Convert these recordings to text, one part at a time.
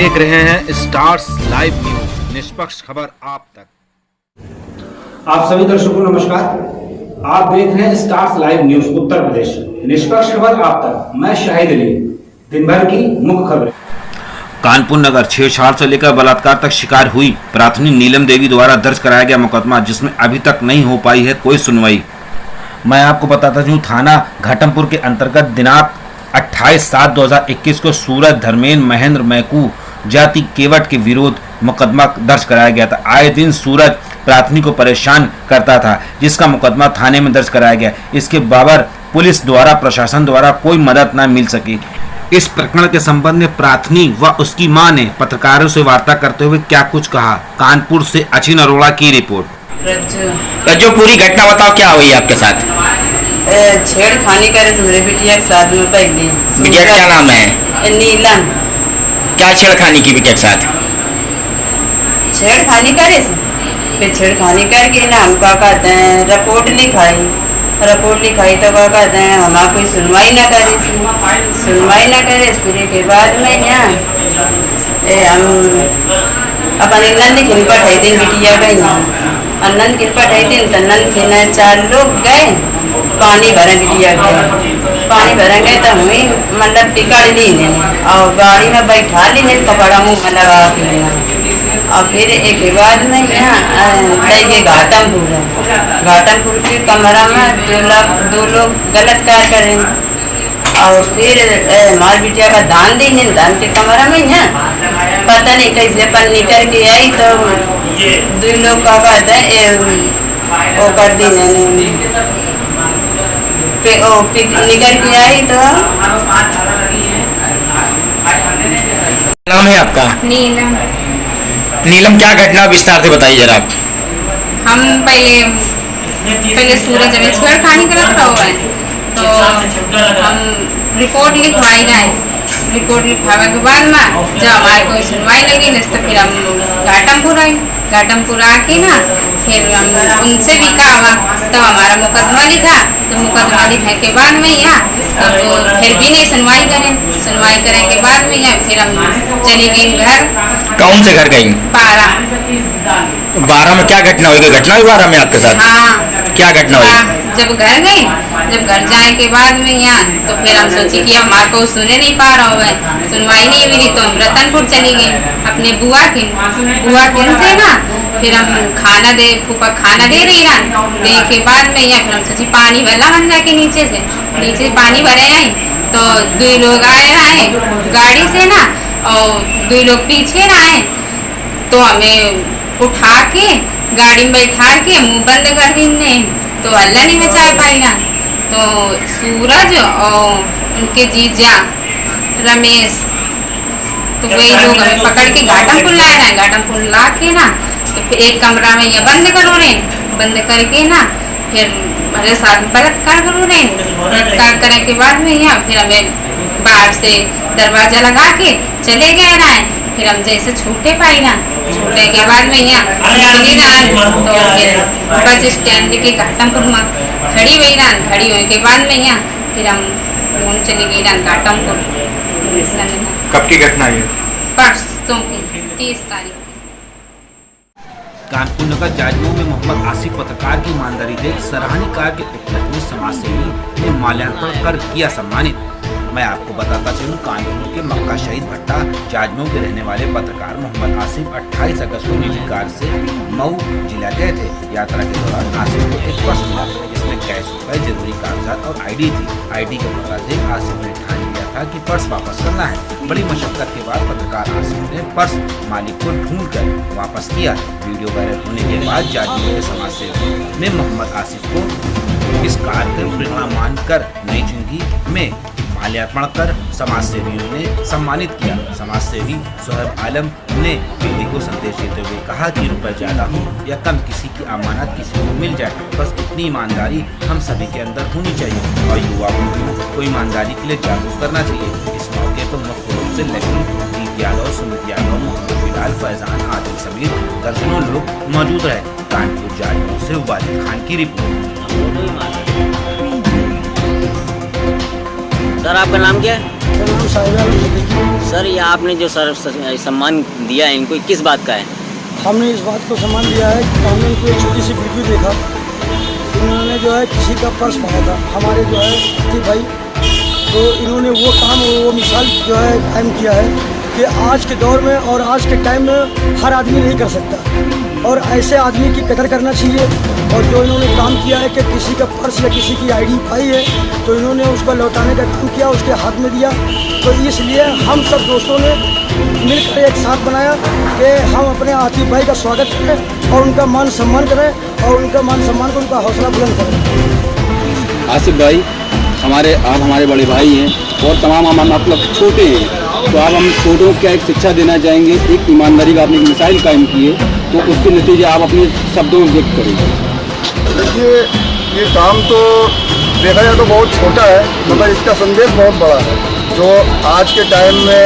देख रहे हैं स्टार्स लाइव न्यूज, निष्पक्ष खबर आप तक। आप सभी दर्शकों को नमस्कार। आप देख रहे हैं stars live news Uttar Pradesh, निष्पक्ष खबर आप तक। मैं शाहिद अली। दिन भर की मुख्य खबरें। कानपुर नगर छेड़छाड़ से लेकर बलात्कार तक शिकार हुई प्रार्थनी नीलम देवी द्वारा दर्ज कराया गया मुकदमा, जिसमें अभी तक नहीं हो पाई है कोई सुनवाई। मैं आपको बताता हूँ, थाना घाटमपुर के अंतर्गत दिनांक 28/7/2021 को सूरज धर्मेंद्र महेंद्र मैकू जाति केवट के विरोध मुकदमा दर्ज कराया गया था। आए दिन सूरज प्रार्थनी को परेशान करता था, जिसका मुकदमा थाने में दर्ज कराया गया। इसके बाबर पुलिस द्वारा प्रशासन द्वारा कोई मदद न मिल सकी। इस प्रकरण के संबंध में प्रार्थनी व उसकी मां ने पत्रकारों से वार्ता करते हुए क्या कुछ कहा। कानपुर से अचिन अरोड़ा की रिपोर्ट। जो पूरी घटना बताओ, क्या हुई आपके साथ? छेड़खानी करे मेरे बिटिया के साथ में पहले। बिटिया का क्या नाम है? नीलम। क्या छेड़खानी की बिटिया के साथ? छेड़खानी करे फिर छेड़खानी करके ना हम क्या कहते हैं रिपोर्ट लिखाई तो क्या कहते हैं हमारा कोई सुनवाई ना करे फिर के बाद में यहाँ हम अपन नंद खिन पठाई दिन बिटिया गई नंद खिन पठाई दिन तो नंद खिन 4 लोग गए पानी भरे बिटिया गए तो हमें मतलब टिकट ली और गाड़ी में बैठा ली कपड़ा मुँह में लगा के और फिर एक बाद में यहाँ ले घाटमपुर के कमरा में 2 लोग गलत कार्य करें और फिर हमारी बिटिया का दान दी दान के कमरा में यहाँ पता नहीं कैसे पल निकल के आई तो 2 लोग का कहते हैं वो कर दी निकल के आई तो। नाम है आपका? नीलम। नीलम, क्या घटना विस्तार से बताइए जरा आप। हम पहले सूरज में छेड़खानी का रखा हुआ है तो हम रिपोर्ट लिखवाई गए। रिपोर्ट लिखवाने के बाद में जब हमारी कोई सुनवाई लगी नहीं तो फिर हम घाटमपुर आके ना फिर हम उनसे भी कहा तब हमारा मुकदमा लिखा तो मुकदमा लिखने के बाद में यहाँ तब फिर भी नहीं सुनवाई करने के बाद में यहाँ फिर हम चली गई घर। कौन से घर गई? 12 में क्या घटना हुई? घटना हुई 12 में आपके साथ? हाँ। क्या घटना हुई? जब घर जाने के बाद में यहाँ तो फिर हम सोची कि हमारे को सुने नहीं पा रहा है, सुनवाई नहीं मिली तो हम रतनपुर चली गई अपने बुआ के से ना। फिर हम फूफा खाना दे रही ना, दे के बाद में यहाँ फिर हम सोची पानी भरला बन के नीचे पानी भरे आए तो 2 लोग आए गाड़ी से ना और 2 लोग पीछे आए तो हमें उठा के गाड़ी में बैठा के मुंह बंद कर दी तो अल्लाह नहीं बचा पाई ना। तो सूरज और उनके जीजा रमेश तो वही लोग हमें पकड़ के घाटमपुर ला के ना तो फिर एक कमरा में ये बंद करके ना फिर हमारे साथ बलात्कार करने के बाद में यहाँ फिर हमें बाहर से दरवाजा लगा के चले गए ना। फिर हम जैसे छूटे के बाद में यहाँ तो फिर बस स्टैंड के घाटमपुर में खड़ी हुई के बाद में यहाँ फिर हम लोग चले गए घाटमपुर। कब की घटना है? परसों की 30 तारीख। कानपुर नगर जाजमऊ में मोहम्मद आसिफ पत्रकार की ईमानदारी देख सराहनीय कार्य के उपलक्ष्य में समाजसेवी ने माल्यार्पण कर किया सम्मानित। मैं आपको बताता चलूं, कानपुर के मक्का शहीद भट्टा जाजमऊ के रहने वाले पत्रकार मोहम्मद आसिफ 28 अगस्त को निजी कार से मऊ जिला गए थे। यात्रा के दौरान आसिफ को एक पर्स मिला, जिसमें कैश रुपए, जरूरी कागजात और आईडी थी। आईडी के मुताबिक आसिफ ने ठान लिया था कि पर्स वापस करना है। बड़ी मशक्कत के बाद पत्रकार आसिफ ने पर्स मालिक को ढूंढकर वापस किया। वीडियो वायरल होने के बाद जाजमऊ के समाजसेवी ने मोहम्मद आसिफ को इस कार्य का परिणाम मानकर नई जिंदगी में माल्यार्पण कर समाजसेवियों ने सम्मानित किया। समाजसेवी सोहेब आलम ने पीढ़ी को संदेश देते हुए कहा कि रुपए ज्यादा हो या कम, किसी की अमानत किसी को मिल जाए, बस इतनी ईमानदारी हम सभी के अंदर होनी चाहिए और युवाओं को ईमानदारी के लिए जागरूक करना चाहिए। इस मौके पर मुख्य रूप से लखनऊ, दीप यादव, सुमित यादव, मोहम्मद बिलाल, फैजान, आदिल समीर दर्जनों लोग मौजूद रहे। कानपुर जाजमऊ से वालिद खान की रिपोर्ट। सर, आपका नाम क्या है? मेरा नाम साहिबा सिद्दीकी। सर ये आपने जो सर सम्मान दिया है इनको किस बात का है? हमने इस बात को सम्मान दिया है कि हमने इनको एक छोटी सी वीडियो देखा, इन्होंने जो है किसी का पर्स पाया था, हमारे जो है स्टीव भाई, तो इन्होंने वो काम वो मिसाल जो है कायम किया है कि आज के दौर में और आज के टाइम में हर आदमी नहीं कर सकता और ऐसे आदमी की कदर करना चाहिए। और जो इन्होंने काम किया है कि किसी का पर्स या किसी की आईडी पाई है तो इन्होंने उसको लौटाने का काम किया, उसके हाथ में दिया। तो इसलिए हम सब दोस्तों ने मिलकर एक साथ बनाया कि हम अपने आतिफ भाई का स्वागत करें और उनका मान सम्मान करें और उनका मान सम्मान को उनका हौसला बुलंद करें। आसिफ भाई आप हमारे बड़े भाई हैं और तमाम हम मतलब छोटे हैं, तो आप हम छोटों को क्या एक शिक्षा देना चाहेंगे? एक ईमानदारी का आपने एक मिसाइल कायम की है, तो उसके नतीजे आप अपने शब्दों में व्यक्त करेंगे। देखिए ये काम तो देखा जाए तो बहुत छोटा है, मतलब इसका संदेश बहुत बड़ा है। जो आज के टाइम में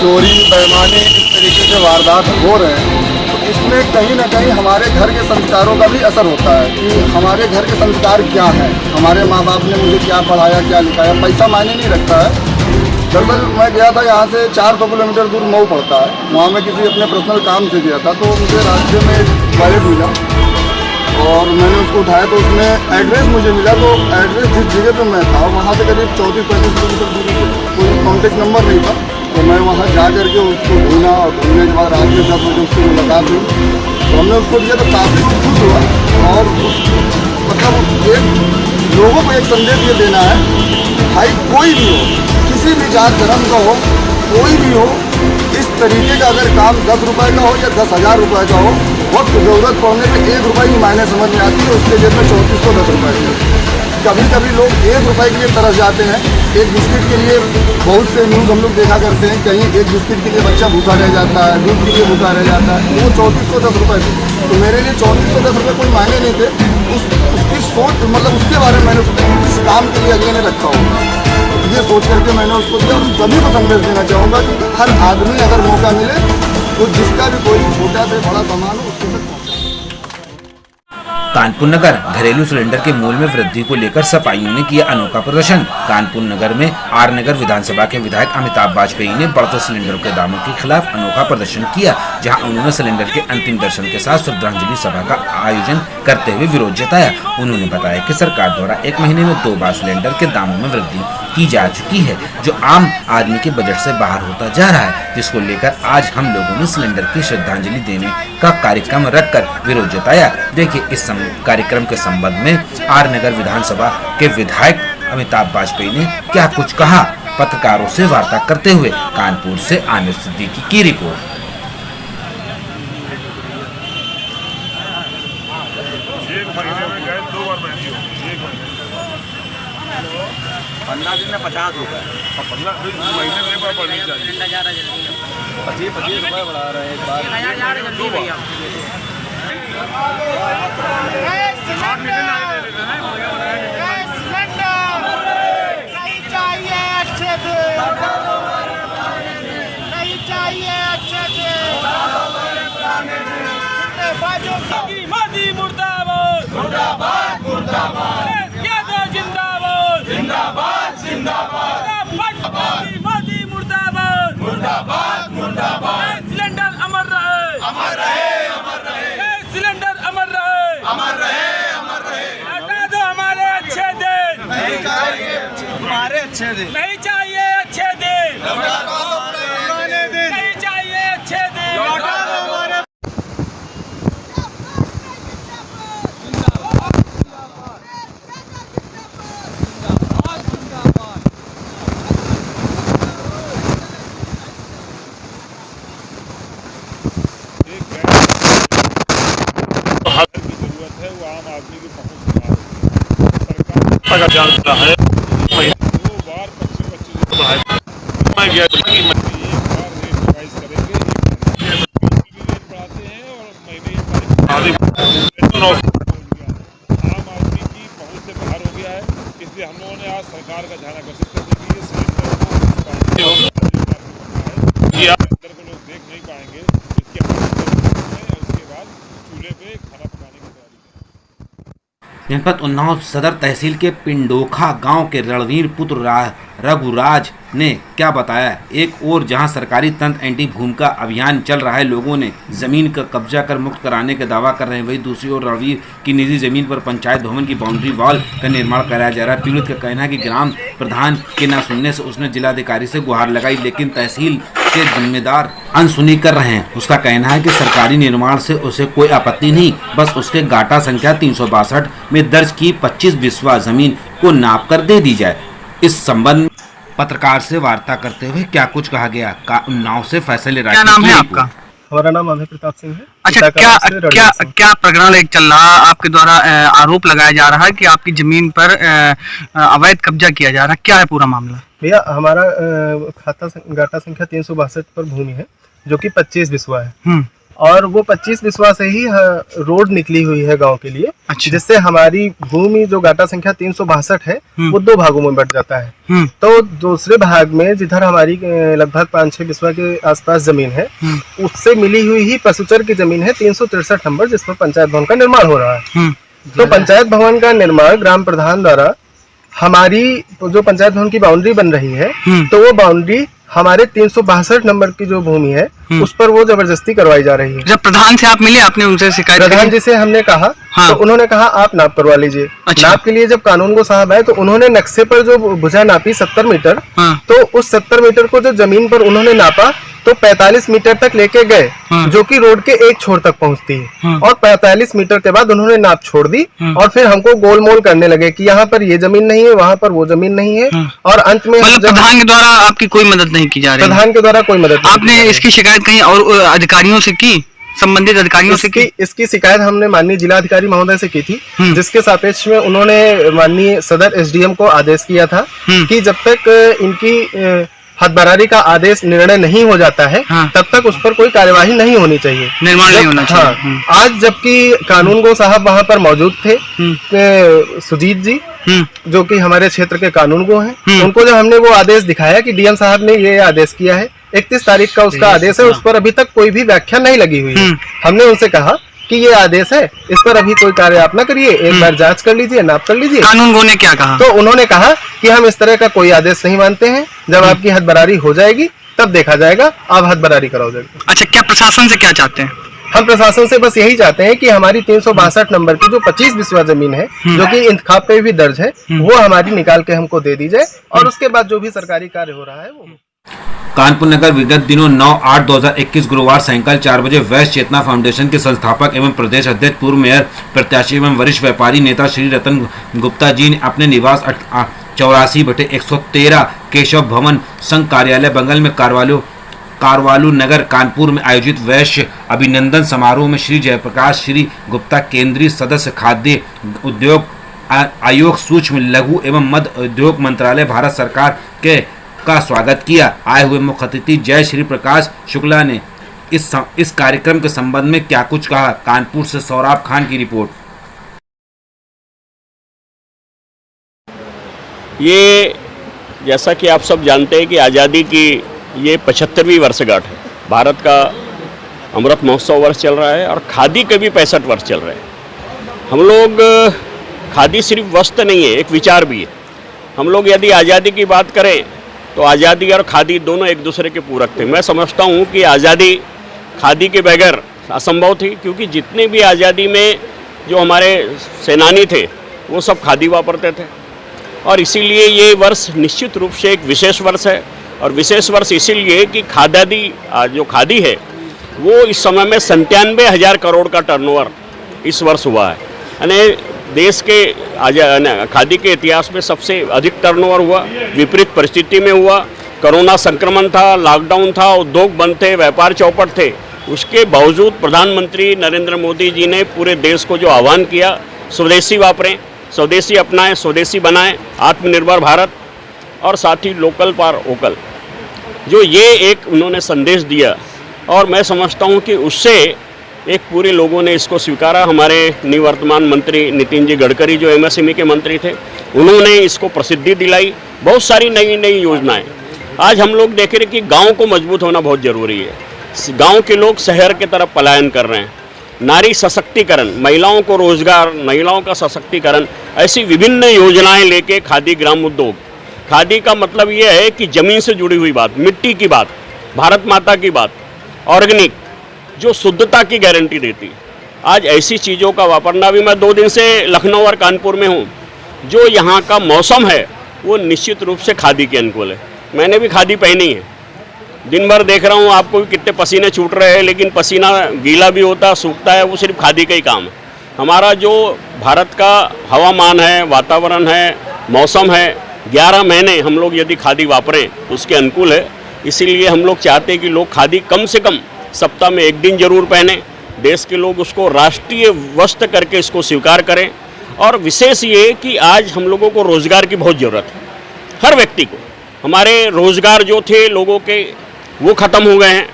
चोरी बेईमानी इस तरीके से वारदात हो रहे हैं, तो इसमें कहीं ना कहीं हमारे घर के संस्कारों का भी असर होता है कि हमारे घर के संस्कार क्या हैं, हमारे माँ बाप ने मुझे क्या पढ़ाया क्या लिखाया। पैसा मायने नहीं रखता है। दरअसल मैं गया था यहाँ से 400 किलोमीटर दूर मऊ पड़ता है, वहाँ मैं किसी अपने पर्सनल काम से गया था, तो मुझे रास्ते में एक वॉलेट मिला और मैंने उसको उठाया तो उसमें एड्रेस मुझे मिला। तो एड्रेस जिस जगह पे मैं था वहाँ से करीब 34-35 किलोमीटर दूरी पे कोई कॉन्टेक्ट नंबर नहीं था। तो मैं वहाँ जा करके उसको ढूंढा और ढूंढने के बाद रात के साथ मुझे उससे मुलाकात हुई, तो हमने उसको दिया तो काफ़ी खुश हुआ। और मतलब एक लोगों को एक संदेश ये देना है, भाई कोई भी हो, किसी भी जात धर्म का हो, कोई भी हो, इस तरीके का अगर काम 10 रुपये का हो या 10,000 रुपये का हो, वक्त ज़रूरत पड़ने पे 1 रुपये की मायने समझ में आती है, उसके जेब में 3410 रुपये की। कभी कभी लोग 1 रुपये के लिए तरस जाते हैं, एक बिस्किट के लिए। बहुत से न्यूज़ हम लोग देखा करते हैं, कहीं एक बिस्किट के लिए बच्चा भूखा रह जाता है, दूध के लिए भूखा रह जाता है, वो 3410 रुपये थे। तो मेरे लिए 3410 रुपये कोई मायने नहीं थे। उसकी सोच मतलब उसके बारे में मैंने सोचा इस काम के लिए अगले ने रखा होगा, ये सोच करके मैंने उसको दिया। और सभी को संदेश देना चाहूँगा कि हर आदमी अगर मौका मिले तो जिसका भी कोई छोटा से बड़ा सामान हो उसके तक पहुँचाए। कानपुर नगर घरेलू सिलेंडर के मूल्य में वृद्धि को लेकर सपाइयों ने किया अनोखा प्रदर्शन। कानपुर नगर में आर नगर विधानसभा के विधायक अमिताभ वाजपेयी ने बढ़ते सिलेंडरों के दामों के खिलाफ अनोखा प्रदर्शन किया, जहां उन्होंने सिलेंडर के अंतिम दर्शन के साथ श्रद्धांजलि सभा का आयोजन करते हुए विरोध जताया। उन्होंने बताया कि सरकार द्वारा 1 महीने में 2 बार सिलेंडर के दामों में वृद्धि की जा चुकी है, जो आम आदमी के बजट से बाहर होता जा रहा है, जिसको लेकर आज हम लोगों ने सिलेंडर की श्रद्धांजलि देने का कार्यक्रम रखकर विरोध जताया। देखिए इस कार्यक्रम के संबंध में आर नगर विधानसभा के विधायक अमिताभ वाजपेयी ने क्या कुछ कहा, पत्रकारों से वार्ता करते हुए। कानपुर से आमिर सिद्दीकी की रिपोर्ट। 15 दिन में 50 रुपये, 15 महीने में बढ़नी चाहिए। 25 रुपये बढ़ा रहे हैं एक बार। नहीं चाहिए अच्छे से, नहीं चाहिए अच्छे से। मोदी मुर्दाबाद, मुर्दाबाद, मुर्दाबाद। जिंदाबाद, जिंदाबाद, जिंदाबाद। मोदी मुर्दाबाद, मुर्दाबाद, मुर्दाबाद। सिलेंडर अमर रहे, अमर रहे, अमर रहे। सिलेंडर अमर रहे, अमर रहे, अमर रहे। हटा दो हमारे अच्छे दिन, नहीं चाहिए हमारे अच्छे दिन, नहीं चाहिए अच्छे दिन, पुराने दिन, नहीं चाहिए अच्छे दिन, लौटा दो हमारे। है इसलिए हम लोगों ने आज सरकार का ध्यान आकर्षित करने के लिए सिलेंडर को लोग देख नहीं पाएंगे, इसके उसके बाद चूल्हे पे खाना पकाने की तैयारी। जनपद उन्नाव सदर तहसील के पिंडोखा गांव के रणवीर पुत्र रघुराज ने क्या बताया। एक और जहां सरकारी तंत्र एंटी भूमि का अभियान चल रहा है, लोगों ने जमीन का कब्जा कर मुक्त कराने का दावा कर रहे हैं, वहीं दूसरी ओर रणवीर की निजी जमीन पर पंचायत भवन की बाउंड्री वॉल का निर्माण कराया जा रहा है। पीड़ित का कहना है कि ग्राम प्रधान के न सुनने से उसने जिलाधिकारी से गुहार लगाई, लेकिन तहसील के जिम्मेदार अनसुनी कर रहे हैं। उसका कहना है कि सरकारी निर्माण से उसे कोई आपत्ति नहीं, बस उसके गाटा संख्या 362 में दर्ज की 25 बिस्वा जमीन को नाप कर दे दी जाए। इस संबंध में पत्रकार से वार्ता करते हुए क्या कुछ कहा गया, नाव से फैसले। क्या नाम है आपका? हमारा नाम अभय प्रताप सिंह है। अच्छा, क्या प्रकरण एक चल रहा, आपके द्वारा आरोप लगाया जा रहा है कि आपकी जमीन पर अवैध कब्जा किया जा रहा है, क्या है पूरा मामला? भैया, हमारा गाटा संख्या 362 पर भूमि है जो कि 25 बिस्वा है, और वो 25 बिस्वा से ही रोड निकली हुई है गांव के लिए। अच्छा। जिससे हमारी भूमि जो गाटा संख्या 362 है वो 2 भागों में बंट जाता है। तो दूसरे भाग में जिधर हमारी लगभग 5-6 बिस्वा के आसपास जमीन है, उससे मिली हुई ही पशुचर की जमीन है 363 नंबर, जिस पर पंचायत भवन का निर्माण हो रहा है। तो पंचायत भवन का निर्माण ग्राम प्रधान द्वारा हमारी जो पंचायत भवन की बाउंड्री बन रही है, तो वो बाउंड्री हमारे 362 नंबर की जो भूमि है उस पर वो जबरदस्ती करवाई जा रही है। जब प्रधान से आप मिले, आपने उनसे शिकायत प्रधान जी से हमने कहा, हाँ। तो उन्होंने कहा आप नाप करवा लीजिए। अच्छा। नाप के लिए जब कानूनगो साहब आए तो उन्होंने नक्शे पर जो भुजा नापी 70 मीटर, हाँ। तो उस 70 मीटर को जो जमीन पर उन्होंने नापा तो 45 मीटर तक लेके गए, हाँ। जो कि रोड के एक छोर तक पहुंचती है, हाँ। और 45 मीटर के बाद उन्होंने नाप छोड़ दी, हाँ। और फिर हमको गोलमोल करने लगे कि यहाँ पर ये जमीन नहीं है, वहाँ पर वो जमीन नहीं है, हाँ। और अंत में प्रधान के द्वारा आपकी कोई मदद नहीं की जा रही? प्रधान के द्वारा कोई मदद। आपने इसकी शिकायत कहीं और अधिकारियों से की, संबंधित अधिकारियों से की? इसकी शिकायत हमने माननीय जिलाधिकारी महोदय से की थी, जिसके सापेक्ष में उन्होंने माननीय सदर SDM को आदेश किया था कि जब तक इनकी हदबरारी का आदेश निर्णय नहीं हो जाता है, हाँ। तब तक उस पर कोई कार्यवाही नहीं होनी चाहिए, निर्माण नहीं होना चाहिए। हाँ। आज जबकि कानूनगो साहब वहाँ पर मौजूद थे, सुजीत जी, जो कि हमारे क्षेत्र के कानूनगो हैं, उनको जब हमने वो आदेश दिखाया कि DM साहब ने ये आदेश किया है, 31 तारीख का उसका आदेश है, उस पर अभी तक कोई भी व्याख्या नहीं लगी हुई है। हमने उनसे कहा कि ये आदेश है, इस पर अभी कोई कार्य आप न करिए, एक बार जांच कर लीजिए, नाप कर लीजिए। कानूनगो ने क्या कहा? तो उन्होंने कहा कि हम इस तरह का कोई आदेश नहीं मानते हैं, जब आपकी हदबरारी हो जाएगी तब देखा जाएगा, आप हदबरारी कराओ जाएगी। अच्छा, क्या प्रशासन से क्या चाहते हैं? हम प्रशासन से बस यही चाहते हैं कि हमारी 362 नंबर की जो 25 बिस्वा जमीन है, जो कि इंतखाब पे भी दर्ज है, वो हमारी निकाल के हमको दे दी जाए, और उसके बाद जो भी सरकारी कार्य हो रहा है वो। कानपुर नगर विगत दिनों 9/8/2021 गुरुवार सायंकाल 4 बजे वैश्य चेतना फाउंडेशन के संस्थापक एवं प्रदेश अध्यक्ष, पूर्व मेयर प्रत्याशी एवं वरिष्ठ व्यापारी नेता श्री रतन गुप्ता जी ने अपने निवास 84/113 केशव भवन संघ कार्यालय बंगल में कारवालू नगर कानपुर में आयोजित वैश्य अभिनंदन समारोह में श्री जयप्रकाश श्री गुप्ता केंद्रीय सदस्य खाद्य उद्योग आयोग सूक्ष्म लघु एवं मध्य उद्योग मंत्रालय भारत सरकार का स्वागत किया। आए हुए मुख्य अतिथि जय श्री प्रकाश शुक्ला ने इस कार्यक्रम के संबंध में क्या कुछ कहा। कानपुर से सौराब खान की रिपोर्ट। ये जैसा कि आप सब जानते हैं कि आज़ादी की ये 75वीं वर्षगांठ है, भारत का अमृत महोत्सव वर्ष चल रहा है, और खादी के भी 65 वर्ष चल रहे हैं। हम लोग खादी सिर्फ वस्त्र नहीं है, एक विचार भी है। हम लोग यदि आज़ादी की बात करें तो आज़ादी और खादी दोनों एक दूसरे के पूरक थे। मैं समझता हूँ कि आज़ादी खादी के बगैर असंभव थी, क्योंकि जितने भी आज़ादी में जो हमारे सेनानी थे वो सब खादी वापरते थे, और इसीलिए ये वर्ष निश्चित रूप से एक विशेष वर्ष है। और विशेष वर्ष इसीलिए कि जो खादी है वो इस समय में 97,000 करोड़ का टर्नओवर इस वर्ष हुआ है, यानी देश के खादी के इतिहास में सबसे अधिक टर्नओवर हुआ। विपरीत परिस्थिति में हुआ, कोरोना संक्रमण था, लॉकडाउन था, उद्योग बंद थे, व्यापार चौपट थे, उसके बावजूद प्रधानमंत्री नरेंद्र मोदी जी ने पूरे देश को जो आह्वान किया, स्वदेशी वापरें, स्वदेशी अपनाएं, स्वदेशी बनाएं, आत्मनिर्भर भारत, और साथ ही लोकल फॉर वोकल, जो ये एक उन्होंने संदेश दिया, और मैं समझता हूँ कि उससे एक पूरे लोगों ने इसको स्वीकारा। हमारे निवर्तमान मंत्री नितिन जी गडकरी जो MSME के मंत्री थे, उन्होंने इसको प्रसिद्धि दिलाई। बहुत सारी नई नई योजनाएं आज हम लोग देख रहे कि गांव को मजबूत होना बहुत ज़रूरी है। गांव के लोग शहर की तरफ पलायन कर रहे हैं। नारी सशक्तिकरण, महिलाओं को रोजगार, महिलाओं का सशक्तिकरण, ऐसी विभिन्न योजनाएं लेके खादी ग्राम उद्योग खादी का मतलब ये है कि ज़मीन से जुड़ी हुई बात, मिट्टी की बात, भारत माता की बात, ऑर्गेनिक, जो शुद्धता की गारंटी देती है। आज ऐसी चीज़ों का वापरना भी, मैं 2 दिन से लखनऊ और कानपुर में हूँ, जो यहाँ का मौसम है वो निश्चित रूप से खादी के अनुकूल है। मैंने भी खादी पहनी है, दिन भर देख रहा हूँ आपको भी कितने पसीने छूट रहे हैं, लेकिन पसीना गीला भी होता है, सूखता है, वो सिर्फ खादी का ही काम है। हमारा जो भारत का हवामान है, वातावरण है, मौसम है, 11 महीने हम लोग यदि खादी वापरें तो उसके अनुकूल है। इसीलिए हम लोग चाहते हैं कि लोग खादी कम से कम सप्ताह में 1 दिन जरूर पहने, देश के लोग उसको राष्ट्रीय वस्त्र करके इसको स्वीकार करें। और विशेष ये कि आज हम लोगों को रोज़गार की बहुत ज़रूरत है, हर व्यक्ति को। हमारे रोज़गार जो थे लोगों के वो ख़त्म हो गए हैं।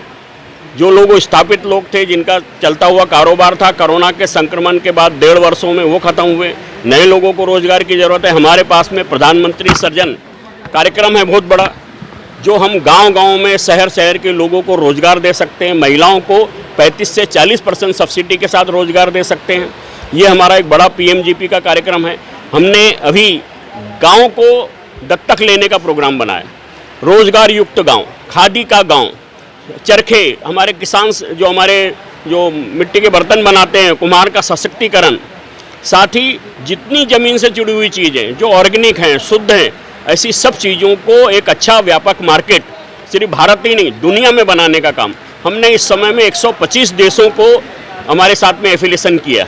जो लोग स्थापित लोग थे, जिनका चलता हुआ कारोबार था, कोरोना के संक्रमण के बाद 1.5 वर्षों में वो ख़त्म हुए। नए लोगों को रोज़गार की ज़रूरत है। हमारे पास में प्रधानमंत्री सृजन कार्यक्रम है बहुत बड़ा, जो हम गांव-गांव में, शहर-शहर के लोगों को रोज़गार दे सकते हैं। महिलाओं को 35 से 40% सब्सिडी के साथ रोज़गार दे सकते हैं। ये हमारा एक बड़ा PMGP का कार्यक्रम है। हमने अभी गाँव को दत्तक लेने का प्रोग्राम बनाया, रोज़गार युक्त गाँव, खादी का गाँव, चरखे, हमारे किसान जो मिट्टी के बर्तन बनाते हैं, कुम्हार का सशक्तिकरण, साथ ही जितनी ज़मीन से जुड़ी हुई चीज़ें जो ऑर्गेनिक हैं, शुद्ध हैं, ऐसी सब चीज़ों को एक अच्छा व्यापक मार्केट सिर्फ भारत ही नहीं दुनिया में बनाने का काम हमने इस समय में 125 देशों को हमारे साथ में एफिलिएशन किया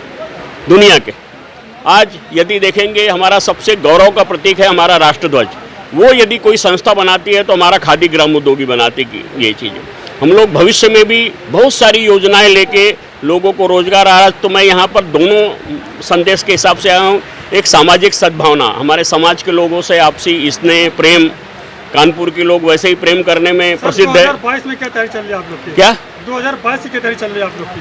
दुनिया के। आज यदि देखेंगे, हमारा सबसे गौरव का प्रतीक है हमारा राष्ट्रध्वज। वो यदि कोई संस्था बनाती है तो हमारा खादी ग्राम उद्योगी बनाती है ये चीज़ें। हम लोग भविष्य में भी बहुत सारी योजनाएं लेके लोगों को रोजगार आ रहा है। तो मैं यहाँ पर दोनों संदेश के हिसाब से आया हूँ। एक सामाजिक सद्भावना, हमारे समाज के लोगों से आपसी स्नेह प्रेम, कानपुर के लोग वैसे ही प्रेम करने में प्रसिद्ध है। 2022 में क्या तैयारी चल रही है आप लोग की? क्या 2022 की तैयारी चल रही है आप लोग की?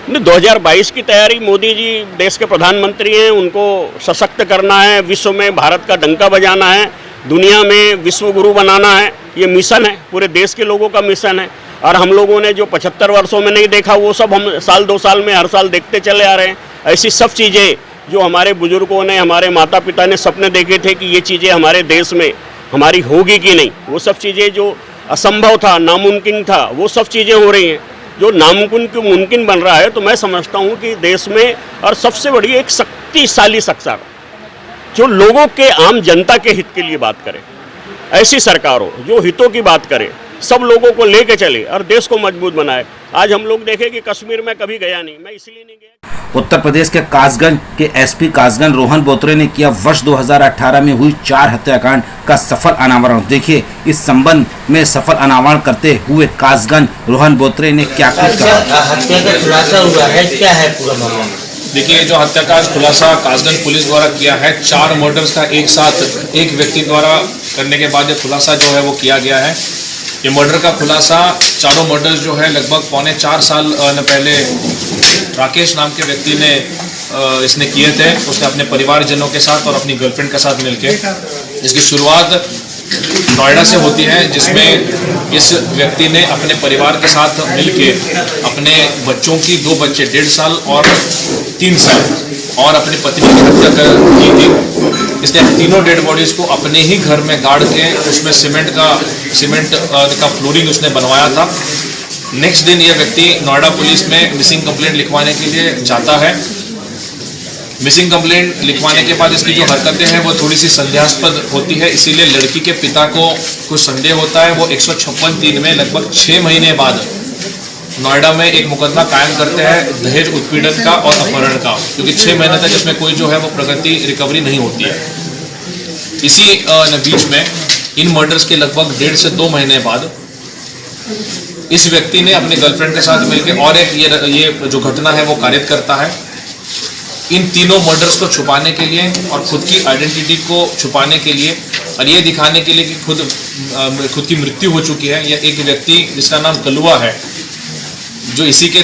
नहीं, 2022 की तैयारी, मोदी जी देश के प्रधानमंत्री हैं, उनको सशक्त करना है, विश्व में भारत का डंका बजाना है, दुनिया में विश्व गुरु बनाना है। ये मिशन है, पूरे देश के लोगों का मिशन है। और हम लोगों ने जो 75 वर्षों में नहीं देखा वो सब हम साल 2 साल में हर साल देखते चले आ रहे हैं। ऐसी सब चीज़ें जो हमारे बुजुर्गों ने, हमारे माता पिता ने सपने देखे थे कि ये चीज़ें हमारे देश में हमारी होगी कि नहीं, वो सब चीज़ें जो असंभव था, नामुमकिन था, वो सब चीज़ें हो रही हैं। जो नामुमकिन को मुमकिन बन रहा है, तो मैं समझता हूँ कि देश में और सबसे बड़ी एक शक्तिशाली सरकार जो लोगों के, आम जनता के हित के लिए बात करे, ऐसी सरकार हो जो हितों की बात करे, सब लोगों को लेके चले और देश को मजबूत बनाए। आज हम लोग देखें कि कश्मीर में कभी गया नहीं, मैं इसलिए नहीं गया। उत्तर प्रदेश के कासगंज के SP कासगंज रोहन बोत्रे ने किया वर्ष 2018 में हुई 4 हत्याकांड का सफल अनावरण। देखिए इस संबंध में सफल अनावरण करते हुए कासगंज रोहन बोत्रे ने क्या कुछ कहा। हत्या का खुलासा हुआ है, क्या है पूरा मामला? देखिए, जो हत्या का खुलासा कासगंज पुलिस द्वारा किया है, 4 मर्डर्स का एक साथ एक व्यक्ति द्वारा करने के बाद ये खुलासा जो है वो किया गया है। ये मर्डर का खुलासा, चारों मर्डर्स जो है लगभग 3.25 साल पहले राकेश नाम के व्यक्ति ने इसने किए थे। उसने अपने परिवारजनों के साथ और अपनी गर्लफ्रेंड के साथ मिलके, इसकी शुरुआत नोएडा से होती है, जिसमें इस व्यक्ति ने अपने परिवार के साथ मिलके अपने बच्चों की, 2 बच्चे 1.5 साल और 3 साल और अपनी पत्नी की हत्या की थी। इसने तीनों डेड बॉडीज को अपने ही घर में गाड़ के उसमें सीमेंट का फ्लोरिंग उसने बनवाया था। नेक्स्ट दिन ये व्यक्ति नोएडा पुलिस में मिसिंग कंप्लेंट लिखवाने के लिए जाता है। मिसिंग कंप्लेंट लिखवाने के बाद इसकी जो हरकतें हैं वो थोड़ी सी संदेहास्पद होती है, इसीलिए लड़की के पिता को कुछ संदेह होता है। वो 156(3) में लगभग 6 महीने बाद नोएडा में एक मुकदमा कायम करते हैं दहेज उत्पीड़न का और अपहरण का, क्योंकि 6 महीने तक इसमें कोई जो है वो प्रगति रिकवरी नहीं होती है। इसी बीच में इन मर्डर्स के लगभग 1.5 से 2 महीने बाद इस व्यक्ति ने अपनी गर्लफ्रेंड के साथ मिलकर और एक ये जो घटना है वो कारित करता है। इन तीनों मर्डर्स को छुपाने के लिए और खुद की आइडेंटिटी को छुपाने के लिए और ये दिखाने के लिए कि खुद की मृत्यु हो चुकी है, यह एक व्यक्ति जिसका नाम कलुआ है, जो इसी के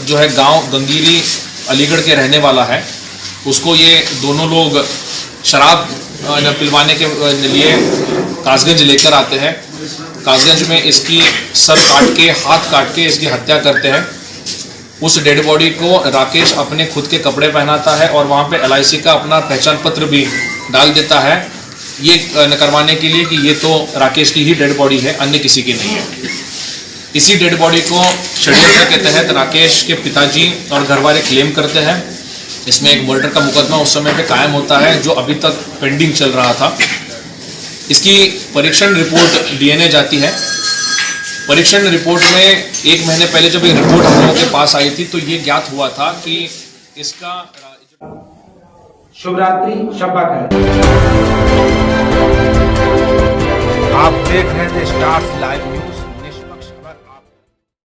जो है गांव गंगीरी अलीगढ़ के रहने वाला है, उसको ये दोनों लोग शराब पिलवाने के लिए कासगंज लेकर आते हैं। कासगंज में इसकी सर काट के, हाथ काट के इसकी हत्या करते हैं। उस डेड बॉडी को राकेश अपने खुद के कपड़े पहनाता है और वहाँ पे LIC का अपना पहचान पत्र भी डाल देता है। ये करवाने के लिए कि ये तो राकेश की ही डेड बॉडी है, अन्य किसी की नहीं है। इसी डेड बॉडी को षड्यंत्र के तहत राकेश के पिताजी और घरवाले क्लेम करते हैं। इसमें एक मर्डर का मुकदमा उस समय पे कायम होता है जो अभी तक पेंडिंग चल रहा था। इसकी परीक्षण रिपोर्ट डीएनए जाती है। परीक्षण रिपोर्ट में 1 महीने पहले जब एक रिपोर्ट हम लोगों के पास आई थी तो ये ज्ञात हुआ था कि इसका शुभ रात्रि, शब्बा खैर। आप देख रहे थे स्टार्स लाइव न्यूज।